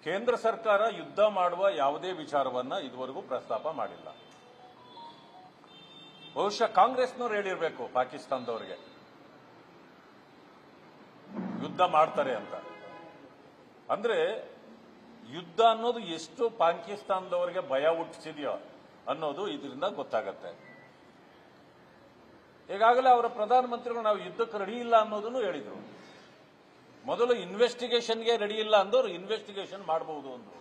ಕೇಂದ್ರ ಸರ್ಕಾರ ಯುದ್ಧ ಮಾಡುವ ಯಾವುದೇ ವಿಚಾರವನ್ನ ಇದುವರೆಗೂ ಪ್ರಸ್ತಾಪ ಮಾಡಿಲ್ಲ. ಬಹುಶಃ ಕಾಂಗ್ರೆಸ್ನವ್ರು ಹೇಳಿರ್ಬೇಕು ಪಾಕಿಸ್ತಾನದವರಿಗೆ ಯುದ್ಧ ಮಾಡ್ತಾರೆ ಅಂತ. ಅಂದ್ರೆ ಯುದ್ಧ ಅನ್ನೋದು ಎಷ್ಟು ಪಾಕಿಸ್ತಾನದವರಿಗೆ ಭಯ ಹುಟ್ಟಿಸಿದೆಯೋ ಅನ್ನೋದು ಇದರಿಂದ ಗೊತ್ತಾಗತ್ತೆ. ಈಗಾಗಲೇ ಅವರ ಪ್ರಧಾನಮಂತ್ರಿಗಳು ನಾವು ಯುದ್ಧಕ್ಕೆ ರೆಡಿ ಇಲ್ಲ ಅನ್ನೋದನ್ನು ಹೇಳಿದರು. ಮೊದಲು ಇನ್ವೆಸ್ಟಿಗೇಷನ್ಗೆ ರೆಡಿ ಇಲ್ಲ ಅಂದವರು ಇನ್ವೆಸ್ಟಿಗೇಷನ್ ಮಾಡಬಹುದು ಅಂದ್ರು.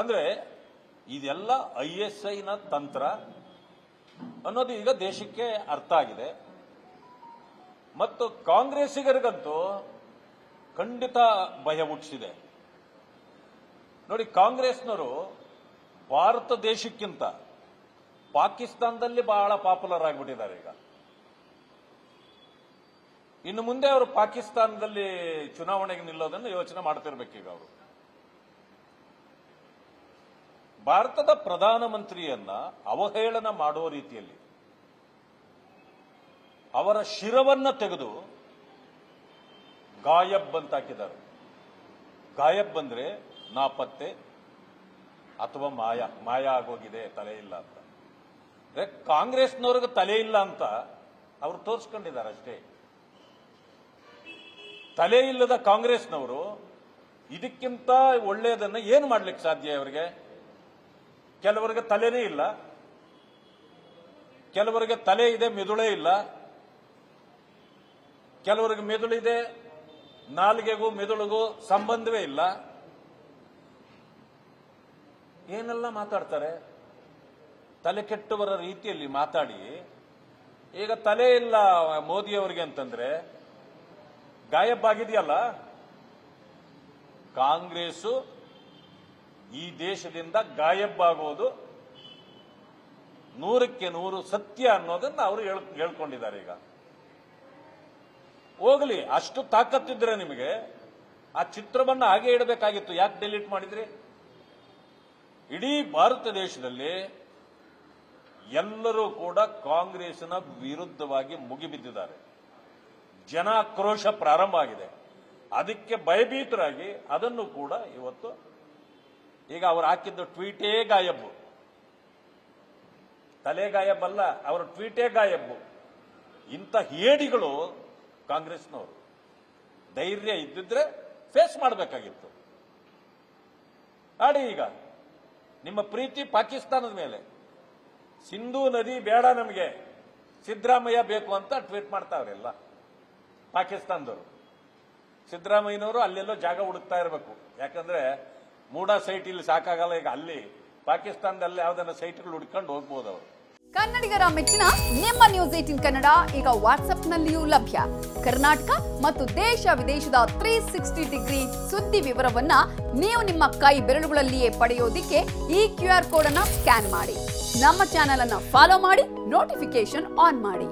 ಅಂದ್ರೆ ಇದೆಲ್ಲ ISIನ ತಂತ್ರ ಅನ್ನೋದು ಈಗ ದೇಶಕ್ಕೆ ಅರ್ಥ ಆಗಿದೆ. ಮತ್ತು ಕಾಂಗ್ರೆಸ್ಸಿಗರಿಗಂತೂ ಖಂಡಿತ ಭಯ ಹುಟ್ಟಿಸಿದೆ. ನೋಡಿ, ಕಾಂಗ್ರೆಸ್ನವರು ಭಾರತ ದೇಶಕ್ಕಿಂತ ಪಾಕಿಸ್ತಾನದಲ್ಲಿ ಬಹಳ ಪಾಪ್ಯುಲರ್ ಆಗಿಬಿಟ್ಟಿದ್ದಾರೆ ಈಗ. ಇನ್ನು ಮುಂದೆ ಅವರು ಪಾಕಿಸ್ತಾನದಲ್ಲಿ ಚುನಾವಣೆಗೆ ನಿಲ್ಲೋದನ್ನು ಯೋಚನೆ ಮಾಡ್ತಿರ್ಬೇಕೀಗ. ಅವರು ಭಾರತದ ಪ್ರಧಾನಮಂತ್ರಿಯನ್ನ ಅವಹೇಳನ ಮಾಡುವ ರೀತಿಯಲ್ಲಿ ಅವರ ಶಿರವನ್ನ ತೆಗೆದು ಗಾಯಬ್ ಅಂತ ಹಾಕಿದ್ದಾರೆ. ಗಾಯಬ್ ಬಂದ್ರೆ ನಾಪತ್ತೆ ಅಥವಾ ಮಾಯ ಆಗೋಗಿದೆ, ತಲೆ ಇಲ್ಲ ಅಂತ. ಕಾಂಗ್ರೆಸ್ನವ್ರಿಗೆ ತಲೆ ಇಲ್ಲ ಅಂತ ಅವರು ತೋರಿಸ್ಕೊಂಡಿದ್ದಾರೆ ಅಷ್ಟೇ. ತಲೆ ಇಲ್ಲದ ಕಾಂಗ್ರೆಸ್ನವರು ಇದಕ್ಕಿಂತ ಒಳ್ಳೆಯದನ್ನ ಏನು ಮಾಡ್ಲಿಕ್ಕೆ ಸಾಧ್ಯ ಅವರಿಗೆ? ಕೆಲವರಿಗೆ ತಲೆನೇ ಇಲ್ಲ, ಕೆಲವರಿಗೆ ತಲೆ ಇದೆ ಮೆದುಳೇ ಇಲ್ಲ, ಕೆಲವರಿಗೆ ಮೆದುಳಿದೆ ನಾಲಿಗೆಗೂ ಮೆದುಳಿಗೂ ಸಂಬಂಧವೇ ಇಲ್ಲ. ಏನೆಲ್ಲ ಮಾತಾಡ್ತಾರೆ, ತಲೆ ಕೆಟ್ಟವರ ರೀತಿಯಲ್ಲಿ ಮಾತಾಡಿ. ಈಗ ತಲೆ ಇಲ್ಲ ಮೋದಿಯವರಿಗೆ ಅಂತಂದ್ರೆ ಗಾಯಬ್ ಆಗಿದೆಯಲ್ಲ. ಕಾಂಗ್ರೆಸ್ ಈ ದೇಶದಿಂದ ಗಾಯಬ್ ಆಗೋದು 100ಕ್ಕೆ 100 ಸತ್ಯ ಅನ್ನೋದನ್ನ ಅವರು ಹೇಳ್ಕೊಂಡಿದ್ದಾರೆ. ಈಗ ಹೋಗಲಿ, ಅಷ್ಟು ತಾಕತ್ತಿದ್ರೆ ನಿಮಗೆ ಆ ಚಿತ್ರವನ್ನ ಹಾಗೆ ಇಡಬೇಕಾಗಿತ್ತು. ಯಾಕೆ ಡಿಲೀಟ್ ಮಾಡಿದ್ರಿ? ಇಡೀ ಭಾರತ ದೇಶದಲ್ಲಿ ಎಲ್ಲರೂ ಕೂಡ ಕಾಂಗ್ರೆಸ್ನ ವಿರುದ್ಧವಾಗಿ ಮುಗಿಬಿದ್ದಿದ್ದಾರೆ. ಜನಾಕ್ರೋಶ ಪ್ರಾರಂಭ ಆಗಿದೆ. ಅದಕ್ಕೆ ಭಯಭೀತರಾಗಿ ಅದನ್ನು ಕೂಡ ಇವತ್ತು ಈಗ ಅವರು ಹಾಕಿದ್ದ ಟ್ವೀಟೇ ಗಾಯಬ್ಬು. ತಲೆ ಗಾಯಬ್ಬಲ್ಲ, ಅವರ ಟ್ವೀಟೇ ಗಾಯಬ್ಬು. ಇಂಥ ಹೇಡಿಗಳು ಕಾಂಗ್ರೆಸ್ನವರು. ಧೈರ್ಯ ಇದ್ದಿದ್ರೆ ಫೇಸ್ ಮಾಡಬೇಕಾಗಿತ್ತು. ಆಡಿ ಈಗ ನಿಮ್ಮ ಪ್ರೀತಿ ಪಾಕಿಸ್ತಾನದ ಮೇಲೆ. ಸಿಂಧೂ ನದಿ ಬೇಡ ನಮಗೆ, ಸಿದ್ದರಾಮಯ್ಯ ಬೇಕು ಅಂತ ಟ್ವೀಟ್ ಮಾಡ್ತಾವ್ರೆಲ್ಲ ಪಾಕಿಸ್ತಾನದವರು. ಸಿದ್ದರಾಮಯ್ಯನವರು ಅಲ್ಲೆಲ್ಲೋ ಜಾಗ ಹುಡುಕ್ತಾ ಇರಬೇಕು. ಯಾಕಂದ್ರೆ ಮೂಡಾ ಸೈಟ್ ಇಲ್ಲಿ ಸಾಕಾಗಲ್ಲ. ಈಗ ಅಲ್ಲಿ ಪಾಕಿಸ್ತಾನದಲ್ಲಿ ಯಾವ್ದನ್ನ ಸೈಟ್ಗಳು ಹುಡ್ಕೊಂಡು ಹೋಗ್ಬೋದು ಅವರು. ಕನ್ನಡಿಗರ ಮೆಚ್ಚಿನ ನಿಮ್ಮ ನ್ಯೂಸ್ 18 ಕನ್ನಡ ಈಗ ವಾಟ್ಸ್ಆಪ್ನಲ್ಲಿಯೂ ಲಭ್ಯ. ಕರ್ನಾಟಕ ಮತ್ತು ದೇಶ ವಿದೇಶದ 360 ಡಿಗ್ರಿ ಸುದ್ದಿ ವಿವರವನ್ನ ನೀವು ನಿಮ್ಮ ಕೈ ಬೆರಳುಗಳಲ್ಲಿಯೇ ಪಡೆಯೋದಿಕ್ಕೆ ಈ QR ಕೋಡ್ ಅನ್ನ ಸ್ಕ್ಯಾನ್ ಮಾಡಿ. ನಮ್ಮ ಚಾನೆಲ್ ಅನ್ನ ಫಾಲೋ ಮಾಡಿ, ನೋಟಿಫಿಕೇಶನ್ ಆನ್ ಮಾಡಿ.